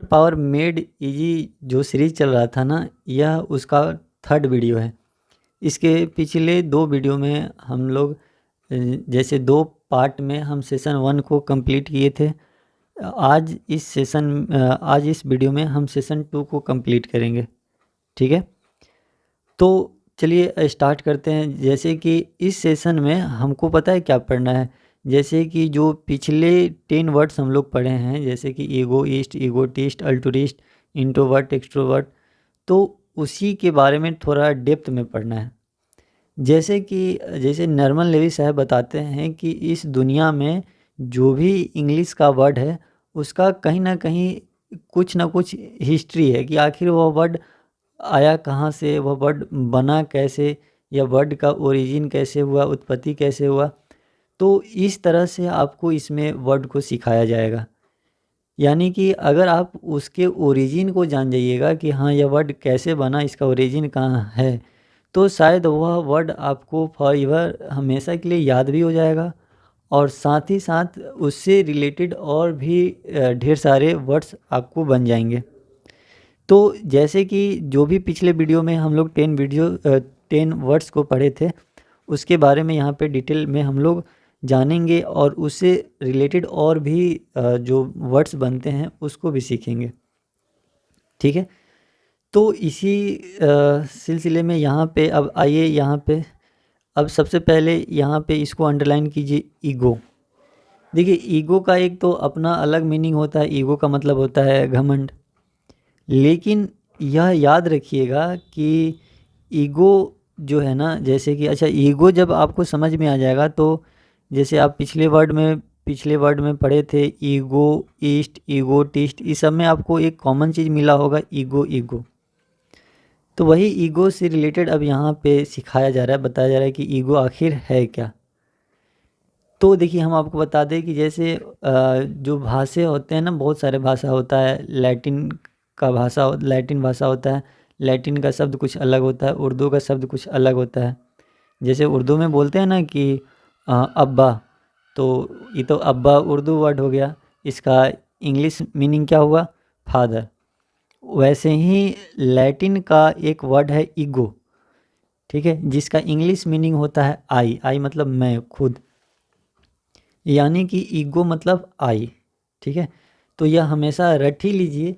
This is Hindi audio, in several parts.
पावर मेड इजी जो सीरीज चल रहा था ना, यह उसका थर्ड वीडियो है। इसके पिछले 2 वीडियो में हम लोग जैसे 2 पार्ट में हम सेशन 1 को कंप्लीट किए थे। आज इस वीडियो में हम सेशन 2 को कंप्लीट करेंगे, ठीक है। तो चलिए स्टार्ट करते हैं। जैसे कि इस सेशन में हमको पता है क्या पढ़ना है। जैसे कि जो पिछले 10 वर्ड्स हम लोग पढ़े हैं, जैसे कि ईगोइस्ट, ईगोटिस्ट, अल्टुरिस्ट, इंट्रोवर्ट, एक्सट्रोवर्ट, तो उसी के बारे में थोड़ा डेप्थ में पढ़ना है। जैसे नॉर्मन लेवी साहब बताते हैं कि इस दुनिया में जो भी इंग्लिश का वर्ड है, उसका कहीं ना कुछ हिस्ट्री है कि आखिर वह वर्ड आया कहाँ से, वह वर्ड बना कैसे, या वर्ड का ओरिजिन कैसे हुआ, उत्पत्ति कैसे हुआ। तो इस तरह से आपको इसमें वर्ड को सिखाया जाएगा। यानी कि अगर आप उसके ओरिजिन को जान जाइएगा कि हाँ यह वर्ड कैसे बना, इसका ओरिजिन कहाँ है, तो शायद वह वर्ड आपको फॉरएवर हमेशा के लिए याद भी हो जाएगा, और साथ ही साथ उससे रिलेटेड और भी ढेर सारे वर्ड्स आपको बन जाएंगे। तो जैसे कि जो भी पिछले वीडियो में हम लोग 10 वर्ड्स को पढ़े थे, उसके बारे में यहाँ पे डिटेल में हम लोग जानेंगे, और उससे रिलेटेड और भी जो वर्ड्स बनते हैं उसको भी सीखेंगे, ठीक है। तो इसी सिलसिले में यहाँ पे अब आइए, यहाँ पे अब सबसे पहले यहाँ पे इसको अंडरलाइन कीजिए, ईगो। देखिए, ईगो का एक तो अपना अलग मीनिंग होता है। ईगो का मतलब होता है घमंड। लेकिन यह याद रखिएगा कि ईगो जो है ना, जैसे कि अच्छा, ईगो जब आपको समझ में आ जाएगा, तो जैसे आप पिछले वर्ड में पढ़े थे, ईगो ईस्ट, ईगोटिस्ट, इस सब में आपको एक कॉमन चीज़ मिला होगा, ईगो ईगो। तो वही ईगो से रिलेटेड अब यहाँ पे सिखाया जा रहा है, बताया जा रहा है कि ईगो आखिर है क्या। तो देखिए, हम आपको बता दें कि जैसे जो भाषा होते हैं ना, बहुत सारे भाषा होता है। लैटिन भाषा होता है। लैटिन का शब्द कुछ अलग होता है, उर्दू का शब्द कुछ अलग होता है। जैसे उर्दू में बोलते हैं ना कि अब्बा, तो ये तो अब्बा उर्दू वर्ड हो गया, इसका इंग्लिश मीनिंग क्या हुआ, फादर। वैसे ही लैटिन का एक वर्ड है ईगो, ठीक है, जिसका इंग्लिश मीनिंग होता है आई। आई मतलब मैं, खुद, यानी कि ईगो मतलब आई, ठीक है। तो यह हमेशा रट ही लीजिए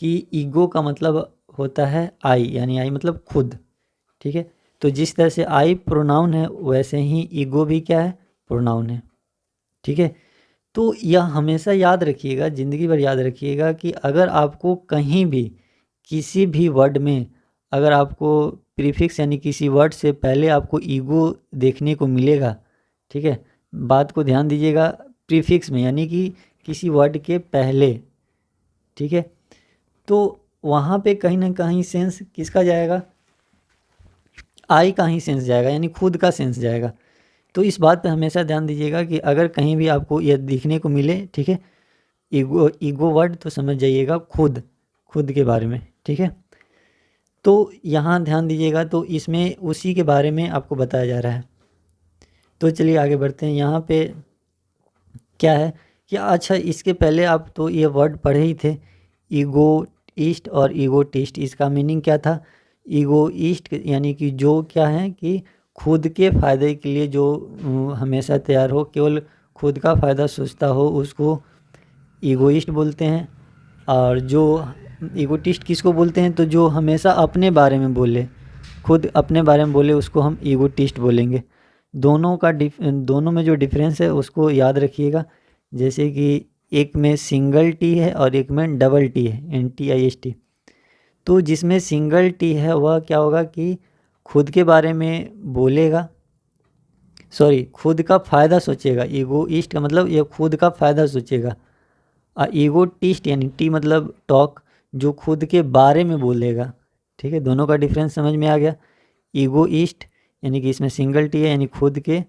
कि ईगो का मतलब होता है आई, यानी आई मतलब खुद, ठीक है। तो जिस तरह से आई प्रोनाउन है, वैसे ही ईगो भी क्या है, प्रोनाउन है, ठीक है। तो यह हमेशा याद रखिएगा, ज़िंदगी भर याद रखिएगा कि अगर आपको कहीं भी किसी भी वर्ड में अगर आपको प्रीफिक्स यानी किसी वर्ड से पहले आपको ईगो देखने को मिलेगा, ठीक है, बात को ध्यान दीजिएगा, प्रीफिक्स में यानी कि किसी वर्ड के पहले, ठीक है, तो वहाँ पे कहीं ना कहीं सेंस किसका जाएगा, आई का ही सेंस जाएगा, यानी खुद का सेंस जाएगा। तो इस बात पे हमेशा ध्यान दीजिएगा कि अगर कहीं भी आपको यह दिखने को मिले, ठीक है, ईगो ईगो वर्ड, तो समझ जाइएगा खुद, खुद के बारे में, ठीक है। तो यहाँ ध्यान दीजिएगा, तो इसमें उसी के बारे में आपको बताया जा रहा है। तो चलिए आगे बढ़ते हैं। यहाँ पे क्या है कि अच्छा, इसके पहले आप तो ये वर्ड पढ़े ही थे, ईगोइस्ट और ईगोटिस्ट। इसका मीनिंग क्या था, ईगोइस्ट यानी कि जो क्या है कि खुद के फ़ायदे के लिए जो हमेशा तैयार हो, केवल खुद का फ़ायदा सोचता हो, उसको ईगोइस्ट बोलते हैं। और जो ईगोटिस्ट किसको बोलते हैं, तो जो हमेशा अपने बारे में बोले, खुद अपने बारे में बोले, उसको हम ईगोटिस्ट बोलेंगे। दोनों में जो डिफरेंस है उसको याद रखिएगा। जैसे कि एक में सिंगल टी है और एक में डबल टी है, NTIST। तो जिसमें सिंगल टी है वह क्या होगा कि खुद के बारे में बोलेगा, सॉरी, खुद का फ़ायदा सोचेगा। ईगोइस्ट का मतलब ये खुद का फ़ायदा सोचेगा। ईगोटिस्ट यानी टी मतलब टॉक, जो खुद के बारे में बोलेगा, ठीक है। दोनों का डिफरेंस समझ में आ गया। ईगोइस्ट यानी कि इसमें सिंगल टी है, यानी खुद के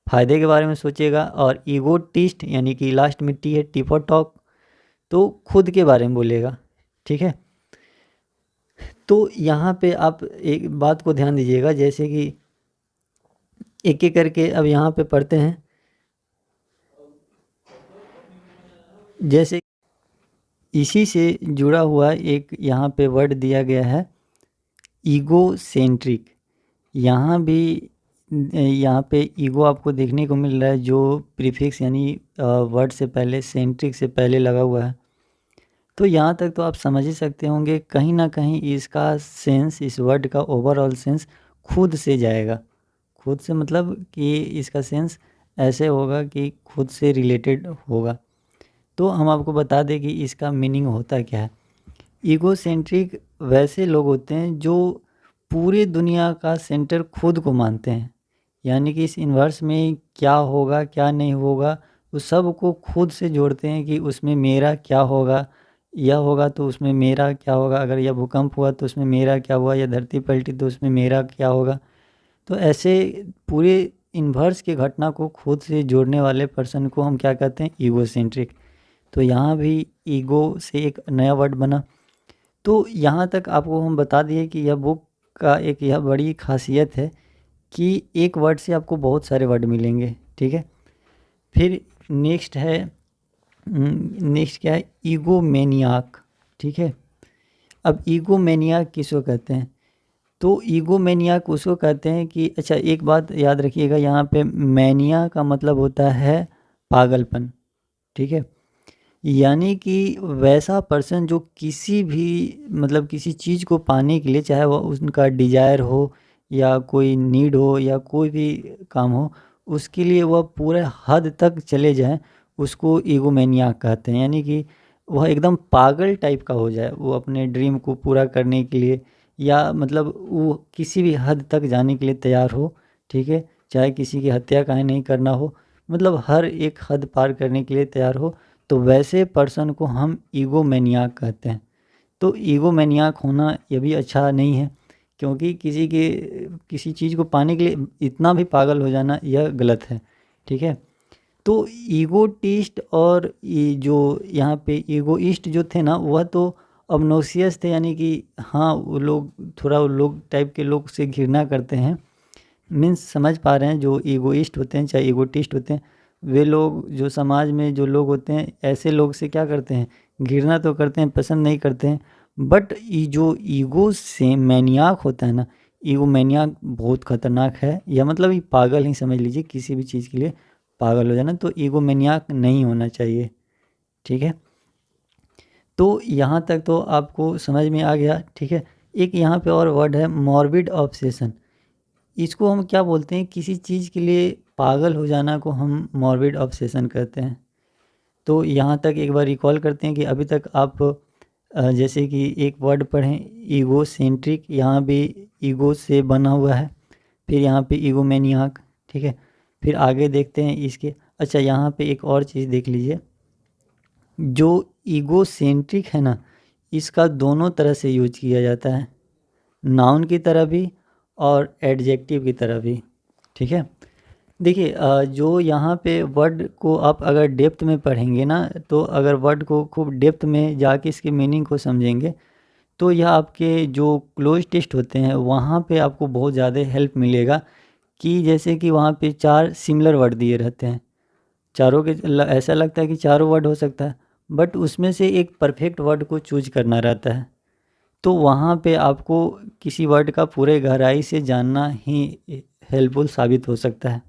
फायदे के बारे में सोचेगा, और ईगोटिस्ट यानी कि लास्ट में टी है, टी फॉर टॉक, तो खुद के बारे में बोलेगा, ठीक है। तो यहाँ पे आप एक बात को ध्यान दीजिएगा, जैसे कि एक एक करके अब यहाँ पे पढ़ते हैं। जैसे इसी से जुड़ा हुआ एक यहाँ पे वर्ड दिया गया है ईगोसेंट्रिक। यहाँ पे ईगो आपको देखने को मिल रहा है, जो प्रीफिक्स यानी वर्ड से पहले, सेंट्रिक से पहले लगा हुआ है। तो यहाँ तक तो आप समझ ही सकते होंगे, कहीं ना कहीं इसका सेंस, इस वर्ड का ओवरऑल सेंस खुद से जाएगा। खुद से मतलब कि इसका सेंस ऐसे होगा कि खुद से रिलेटेड होगा। तो हम आपको बता दें कि इसका मीनिंग होता क्या है। ईगोसेंट्रिक वैसे लोग होते हैं जो पूरी दुनिया का सेंटर खुद को मानते हैं, यानी कि इस यूनिवर्स में क्या होगा क्या नहीं होगा उस सब को खुद से जोड़ते हैं कि उसमें मेरा क्या होगा, यह होगा तो उसमें मेरा क्या होगा, अगर यह भूकंप हुआ तो उसमें मेरा क्या हुआ, या धरती पलटी तो उसमें मेरा क्या होगा। तो ऐसे पूरे यूनिवर्स की घटना को खुद से जोड़ने वाले पर्सन को हम क्या कहते हैं, ईगोसेंट्रिक। तो यहाँ भी ईगो से एक नया वर्ड बना। तो यहाँ तक आपको हम बता दिए कि यह बुक का एक यह बड़ी खासियत है कि एक वर्ड से आपको बहुत सारे वर्ड मिलेंगे, ठीक है। फिर नेक्स्ट क्या है, ईगोमेनियाक, ठीक है। अब ईगोमेनियाक किसको कहते हैं, तो ईगोमेनियाक उसको कहते हैं कि, अच्छा एक बात याद रखिएगा, यहाँ पे मैनिया का मतलब होता है पागलपन, ठीक है। यानी कि वैसा पर्सन जो किसी भी मतलब किसी चीज़ को पाने के लिए, चाहे वह उनका डिज़ायर हो या कोई नीड हो या कोई भी काम हो, उसके लिए वह पूरे हद तक चले जाएं, उसको ईगोमेनियाक कहते हैं। यानी कि वह एकदम पागल टाइप का हो जाए, वो अपने ड्रीम को पूरा करने के लिए, या मतलब वो किसी भी हद तक जाने के लिए तैयार हो, ठीक है। चाहे किसी की हत्या काहे नहीं करना हो, मतलब हर एक हद पार करने के लिए तैयार हो, तो वैसे पर्सन को हम ईगोमेनियाक कहते हैं। तो ईगोमेनियाक होना ये भी अच्छा नहीं है, क्योंकि किसी चीज़ को पाने के लिए इतना भी पागल हो जाना यह गलत है, ठीक है। तो ईगोटिस्ट और ये जो यहाँ पे ईगोइस्ट जो थे ना, वह तो ऑब्नोसियस थे, यानी कि हाँ वो लोग थोड़ा, वो लोग टाइप के लोग से घृणा करते हैं। मीन्स समझ पा रहे हैं, जो ईगोइस्ट होते हैं चाहे ईगोटिस्ट होते हैं, वे लोग जो समाज में जो लोग होते हैं, ऐसे लोग से क्या करते हैं, घृणा तो करते हैं, पसंद नहीं करते हैं। बट ये जो ईगो से मैनियाक होता है ना, ईगो मैनियाक बहुत खतरनाक है, या मतलब ये पागल ही समझ लीजिए, किसी भी चीज़ के लिए पागल हो जाना, तो ईगो मैनियाक नहीं होना चाहिए, ठीक है। तो यहाँ तक तो आपको समझ में आ गया, ठीक है। एक यहाँ पे और वर्ड है मॉर्बिड ऑब्सेशन। इसको हम क्या बोलते हैं, किसी चीज़ के लिए पागल हो जाना को हम मॉर्बिड ऑब्सेशन कहते हैं। तो यहाँ तक एक बार रिकॉल करते हैं कि अभी तक आप जैसे कि एक वर्ड पढ़ें ईगोसेंट्रिक, यहाँ भी ईगो से बना हुआ है, फिर यहाँ पे ईगोमेनियाक, ठीक है। फिर आगे देखते हैं इसके, अच्छा यहाँ पे एक और चीज़ देख लीजिए, जो ईगोसेंट्रिक है ना, इसका दोनों तरह से यूज किया जाता है, नाउन की तरह भी और एडजेक्टिव की तरह भी, ठीक है। देखिए जो यहाँ पे वर्ड को आप अगर डेप्थ में पढ़ेंगे ना, तो अगर वर्ड को खूब डेप्थ में जाके इसके मीनिंग को समझेंगे, तो यह आपके जो क्लोज टेस्ट होते हैं वहाँ पे आपको बहुत ज़्यादा हेल्प मिलेगा। कि जैसे कि वहाँ पे 4 सिमिलर वर्ड दिए रहते हैं, चारों के ऐसा लगता है कि चारों वर्ड हो सकता है, बट उसमें से एक परफेक्ट वर्ड को चूज करना रहता है। तो वहाँ पे आपको किसी वर्ड का पूरे गहराई से जानना ही हेल्पफुल साबित हो सकता है,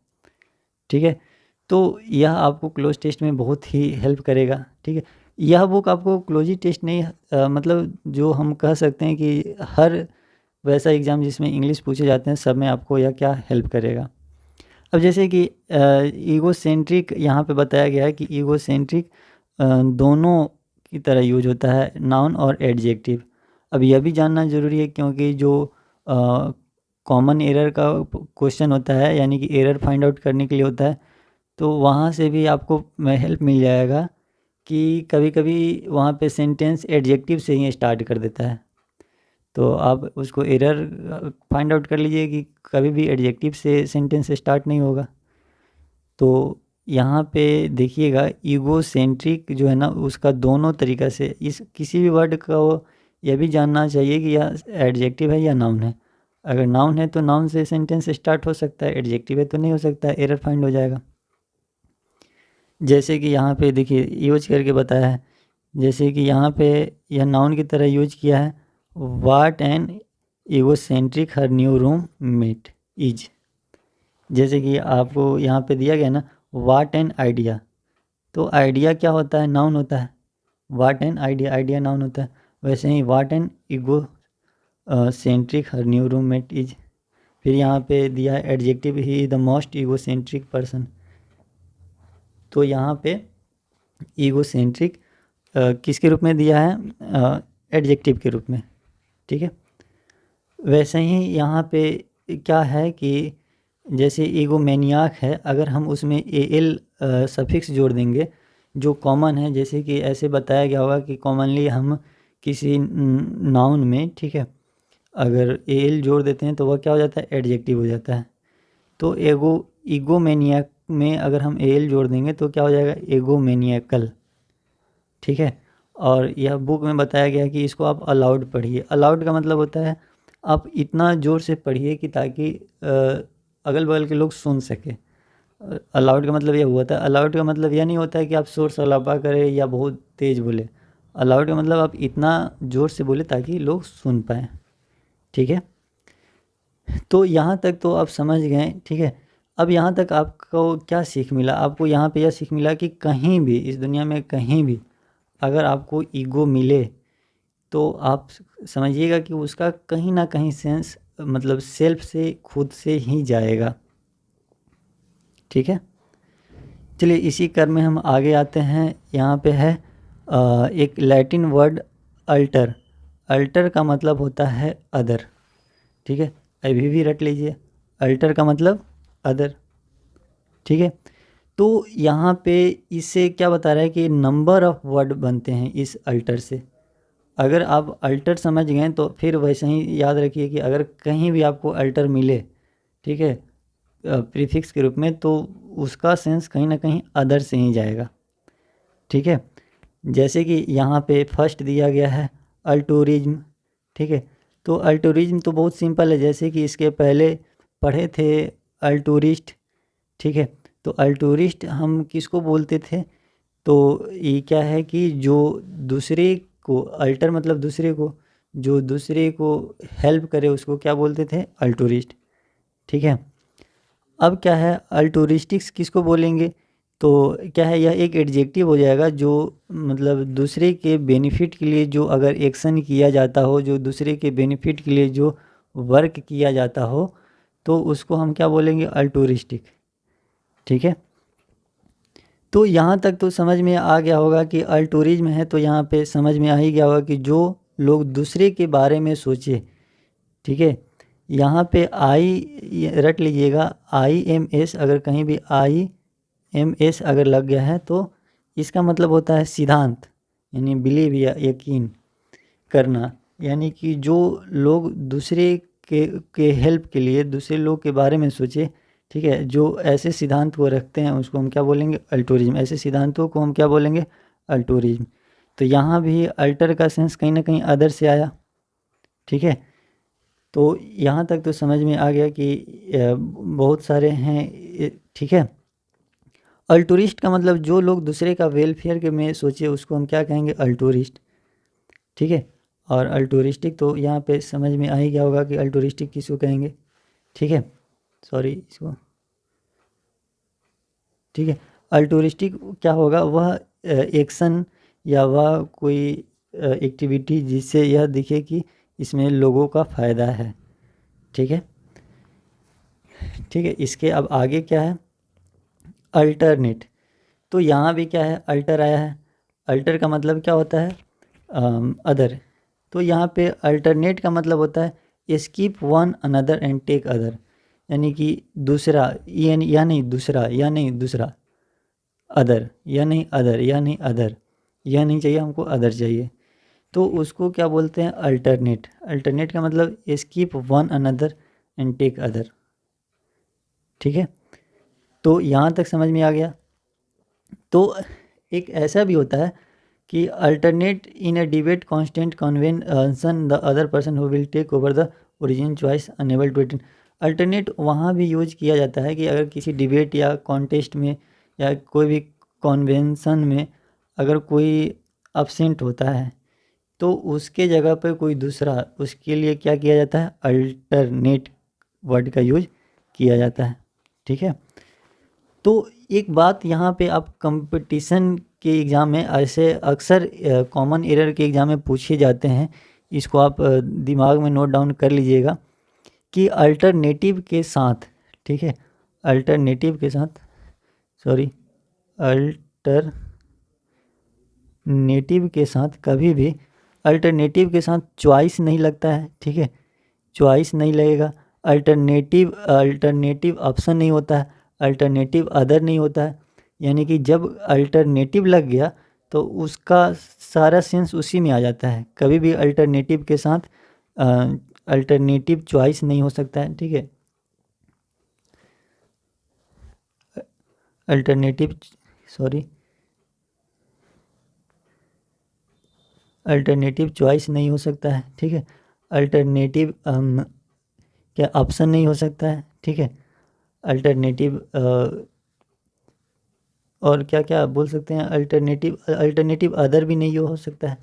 ठीक है। तो यह आपको क्लोज टेस्ट में बहुत ही हेल्प करेगा, ठीक है। यह बुक आपको क्लोज टेस्ट नहीं मतलब जो हम कह सकते हैं कि हर वैसा एग्ज़ाम जिसमें इंग्लिश पूछे जाते हैं, सब में आपको यह क्या हेल्प करेगा। अब जैसे कि ईगोसेंट्रिक यहाँ पे बताया गया है कि ईगोसेंट्रिक दोनों की तरह यूज होता है, नाउन और एडजेक्टिव। अब यह भी जानना ज़रूरी है, क्योंकि जो कॉमन एरर का क्वेश्चन होता है, यानी कि एरर फाइंड आउट करने के लिए होता है, तो वहाँ से भी आपको हेल्प मिल जाएगा कि कभी कभी वहाँ पे सेंटेंस एडजेक्टिव से ही स्टार्ट कर देता है। तो आप उसको एरर फाइंड आउट कर लीजिए कि कभी भी एडजेक्टिव से सेंटेंस स्टार्ट नहीं होगा। तो यहाँ पे देखिएगा ईगोसेंट्रिक जो है ना, उसका दोनों तरीक़ा से इस किसी भी वर्ड को यह भी जानना चाहिए कि यह एडजेक्टिव है या नाउन है। अगर नाउन है तो नाउन से सेंटेंस स्टार्ट हो सकता है, एडजेक्टिव है तो नहीं हो सकता है, एरर फाइंड हो जाएगा। जैसे कि यहाँ पे देखिए यूज करके बताया है जैसे कि यहाँ पे यह नाउन की तरह यूज किया है, what an egocentric her new roommate is. जैसे कि आपको यहाँ पे दिया गया ना, वाट एन आइडिया, तो आइडिया क्या होता है, नाउन होता है। What an idea, idea noun होता है। वैसे ही what an egocentric her new roommate is. फिर यहाँ पे दिया है adjective, he is the most egocentric person. तो यहाँ पे ईगोसेंट्रिक किसके रूप में दिया है, एडजेक्टिव के रूप में, ठीक है। वैसे ही यहाँ पे क्या है कि जैसे ईगोमैनियाक है, अगर हम उसमें ए एल सफिक्स जोड़ देंगे जो कॉमन है, जैसे कि ऐसे बताया गया होगा कि कॉमनली हम किसी नाउन में, ठीक है, अगर ए एल जोड़ देते हैं तो वह क्या हो जाता है, एडजेक्टिव हो जाता है। तो ईगोमैनियाक में अगर हम ए एल जोड़ देंगे तो क्या हो जाएगा, ईगोमैनियाकल, ठीक है। और यह बुक में बताया गया है कि इसको आप अलाउड पढ़िए। अलाउड का मतलब होता है आप इतना ज़ोर से पढ़िए कि ताकि अगल बगल के लोग सुन सके। अलाउड का मतलब यह हुआ था, अलाउड का मतलब यह नहीं होता है कि आप शोर शराबा करें या बहुत तेज़ बोले। अलाउड का मतलब आप इतना ज़ोर से बोले ताकि लोग सुन पाएँ, ठीक है। तो यहाँ तक तो आप समझ गए, ठीक है। अब यहाँ तक आपको क्या सीख मिला, आपको यहाँ पे यह सीख मिला कि कहीं भी इस दुनिया में कहीं भी अगर आपको ईगो मिले तो आप समझिएगा कि उसका कहीं ना कहीं सेंस मतलब सेल्फ से, खुद से ही जाएगा, ठीक है। चलिए इसी क्रम में हम आगे आते हैं। यहाँ पे है एक लैटिन वर्ड अल्टर। अल्टर का मतलब होता है अदर, ठीक है। अभी भी रट लीजिए, अल्टर का मतलब अदर, ठीक है। तो यहाँ पे इससे क्या बता रहा है कि नंबर ऑफ वर्ड बनते हैं इस अल्टर से। अगर आप अल्टर समझ गए तो फिर वैसे ही याद रखिए कि अगर कहीं भी आपको अल्टर मिले, ठीक है, प्रीफिक्स के रूप में, तो उसका सेंस कहीं ना कहीं अदर से ही जाएगा, ठीक है। जैसे कि यहाँ पे फर्स्ट दिया गया है अल्टूरिज्म, ठीक है। तो अल्टूरिज्म तो बहुत सिंपल है, जैसे कि इसके पहले पढ़े थे अल्टूरिस्ट, ठीक है। तो अल्टूरिस्ट हम किसको बोलते थे, तो ये क्या है कि जो दूसरे को, अल्टर मतलब दूसरे को, जो दूसरे को हेल्प करे उसको क्या बोलते थे, अल्टूरिस्ट, ठीक है। अब क्या है, अल्टूरिस्टिक्स किसको बोलेंगे, तो क्या है, यह एक एडजेक्टिव हो जाएगा जो मतलब दूसरे के बेनिफिट के लिए जो अगर एक्शन किया जाता हो, जो दूसरे के बेनिफिट के लिए जो वर्क किया जाता हो, तो उसको हम क्या बोलेंगे, अल्टूरिस्टिक, ठीक है। तो यहाँ तक तो समझ में आ गया होगा कि अल्टूरिज्म है, तो यहाँ पे समझ में आ ही गया होगा कि जो लोग दूसरे के बारे में सोचे, ठीक है। यहाँ पे आई रट लीजिएगा, IMS, अगर कहीं भी IMS अगर लग गया है तो इसका मतलब होता है सिद्धांत, यानी बिलीव या यकीन करना। यानी कि जो लोग दूसरे के हेल्प के लिए दूसरे लोग के बारे में सोचे, ठीक है, जो ऐसे सिद्धांत को रखते हैं उसको हम क्या बोलेंगे, अल्टूरिज्म। ऐसे सिद्धांतों को हम क्या बोलेंगे, अल्टूरिज्म। तो यहाँ भी अल्टर का सेंस कहीं ना कहीं अदर से आया, ठीक है। तो यहाँ तक तो समझ में आ गया कि बहुत सारे हैं, ठीक है। अल्टूरिस्ट का मतलब जो लोग दूसरे का वेलफेयर के में सोचे उसको हम क्या कहेंगे, अल्टूरिस्ट, ठीक है। और अल्टूरिस्टिक तो यहाँ पे समझ में आ ही गया होगा कि अल्टूरिस्टिक किसको कहेंगे, ठीक है। सॉरी इसको, ठीक है। अल्टूरिस्टिक क्या होगा, वह एक्शन या वह कोई एक्टिविटी जिससे यह दिखे कि इसमें लोगों का फ़ायदा है, ठीक है, ठीक है। इसके अब आगे क्या है, अल्टरनेट। तो यहाँ भी क्या है, अल्टर आया है। अल्टर का मतलब क्या होता है, अदर। तो यहाँ पे अल्टरनेट का मतलब होता है skip one another and take other, यानी कि दूसरा, या नहीं दूसरा, या नहीं दूसरा, अदर, या नहीं अदर, या नहीं अदर, यह नहीं चाहिए हमको, अदर चाहिए। तो उसको क्या बोलते हैं, अल्टरनेट। अल्टरनेट का मतलब skip one another and take other, ठीक है। तो यहाँ तक समझ में आ गया। तो एक ऐसा भी होता है कि alternate in a debate constant convention the other person who will take over the origin choice enable to attend. Alternate वहाँ भी यूज किया जाता है कि अगर किसी डिबेट या कॉन्टेस्ट में या कोई भी कॉन्वेंशन में अगर कोई absent होता है तो उसके जगह पर कोई दूसरा, उसके लिए क्या किया जाता है, अल्टरनेट वर्ड का यूज किया जाता है। ठीक है, तो एक बात यहाँ पे आप कंपटीशन के एग्ज़ाम में ऐसे अक्सर कॉमन एरर के एग्ज़ाम में पूछे जाते हैं, इसको आप दिमाग में नोट डाउन कर लीजिएगा कि अल्टरनेटिव के साथ, ठीक है, अल्टरनेटिव के साथ, सॉरी, अल्टरनेटिव के साथ कभी भी अल्टरनेटिव के साथ चॉइस नहीं लगता है। ठीक है, चॉइस नहीं लगेगा, अल्टरनेटिव ऑप्शन नहीं होता है, अल्टरनेटिव अदर नहीं होता है। यानी कि जब अल्टरनेटिव लग गया तो उसका सारा सेंस उसी में आ जाता है। कभी भी अल्टरनेटिव के साथ अल्टरनेटिव चॉइस नहीं हो सकता है। ठीक है, अल्टरनेटिव चॉइस नहीं हो सकता है। ठीक है, अल्टरनेटिव क्या ऑप्शन नहीं हो सकता है। ठीक है, अल्टरनेटिव और क्या क्या बोल सकते हैं, अल्टरनेटिव अदर भी नहीं हो सकता है।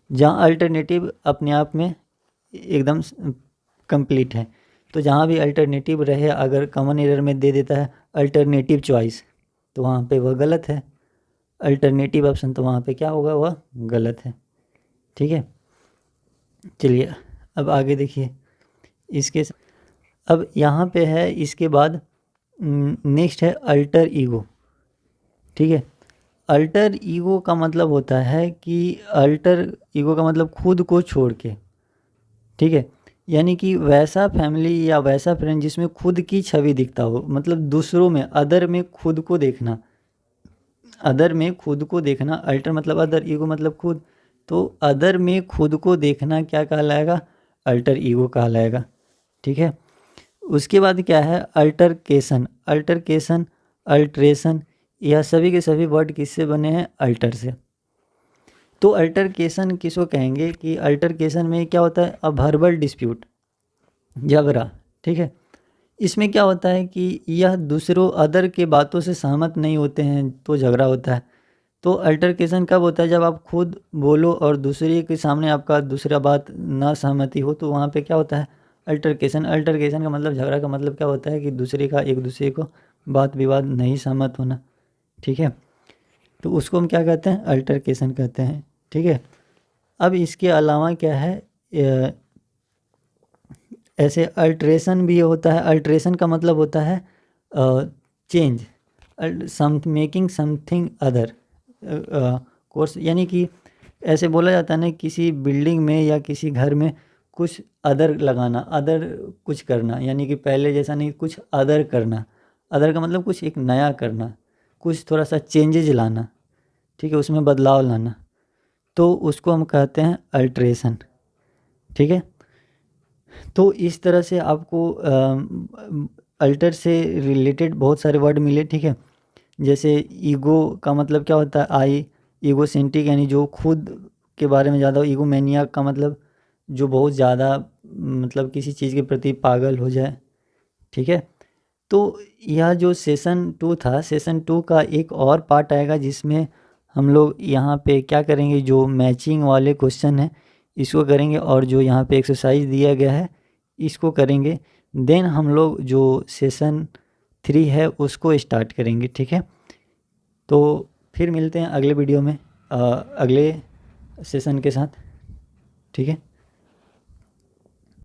जहाँ अल्टरनेटिव अपने आप में एकदम कंप्लीट है, तो जहाँ भी अल्टरनेटिव रहे अगर कॉमन एरर में दे देता है अल्टरनेटिव चॉइस तो वहाँ पे वह गलत है, अल्टरनेटिव ऑप्शन तो वहाँ पे क्या होगा, वह गलत है। ठीक है, चलिए अब आगे देखिए। इसके अब यहाँ पे है, इसके बाद नेक्स्ट है अल्टर ईगो। ठीक है, अल्टर ईगो का मतलब होता है कि अल्टर ईगो का मतलब खुद को छोड़ के। ठीक है, यानी कि वैसा फैमिली या वैसा फ्रेंड जिसमें खुद की छवि दिखता हो, मतलब दूसरों में, अदर में खुद को देखना, अदर में खुद को देखना। अल्टर मतलब अदर, ईगो मतलब खुद, तो अदर में खुद को देखना क्या कहलाएगा, अल्टर ईगो कहलाएगा। ठीक है, उसके बाद क्या है, अल्टरकेशन। अल्टरकेशन, अल्ट्रेशन, यह सभी के सभी वर्ड किससे बने हैं, अल्टर से। तो अल्टरकेशन किसको कहेंगे कि अल्टरकेशन में क्या होता है, अ वर्बल डिस्प्यूट, झगड़ा। ठीक है, इसमें क्या होता है कि यह दूसरों अदर के बातों से सहमत नहीं होते हैं तो झगड़ा होता है। तो अल्टरकेशन कब होता है, जब आप खुद बोलो और दूसरे के सामने आपका दूसरा बात ना सहमति हो, तो वहाँ पे क्या होता है, अल्टरकेशन। अल्टरकेशन का मतलब, झगड़ा का मतलब क्या होता है कि दूसरे का एक दूसरे को बात विवाद नहीं सहमत होना। ठीक है, तो उसको हम क्या कहते हैं, अल्टरकेशन कहते हैं। ठीक है, अब इसके अलावा क्या है, ऐसे अल्ट्रेशन भी होता है। अल्ट्रेशन का मतलब होता है change, making something other course, यानी कि ऐसे बोला जाता है ना, किसी बिल्डिंग में या किसी घर में कुछ अदर लगाना, अदर कुछ करना, यानी कि पहले जैसा नहीं, कुछ अदर करना। अदर का मतलब कुछ एक नया करना, कुछ थोड़ा सा चेंजेज लाना। ठीक है, उसमें बदलाव लाना, तो उसको हम कहते हैं अल्ट्रेशन। ठीक है, तो इस तरह से आपको अल्टर से रिलेटेड बहुत सारे वर्ड मिले। ठीक है, जैसे ईगो का मतलब क्या होता है, आई, ईगोसेंट्रिक यानी जो खुद के बारे में ज़्यादा, ईगोमैनिया का मतलब जो बहुत ज़्यादा मतलब किसी चीज़ के प्रति पागल हो जाए। ठीक है, तो यह जो सेशन 2 था, सेशन 2 का एक और पार्ट आएगा जिसमें हम लोग यहाँ पे क्या करेंगे, जो मैचिंग वाले क्वेश्चन हैं इसको करेंगे, और जो यहाँ पे एक्सरसाइज दिया गया है इसको करेंगे। देन हम लोग जो सेशन 3 है उसको स्टार्ट करेंगे। ठीक है, तो फिर मिलते हैं अगले वीडियो में अगले सेशन के साथ। ठीक है।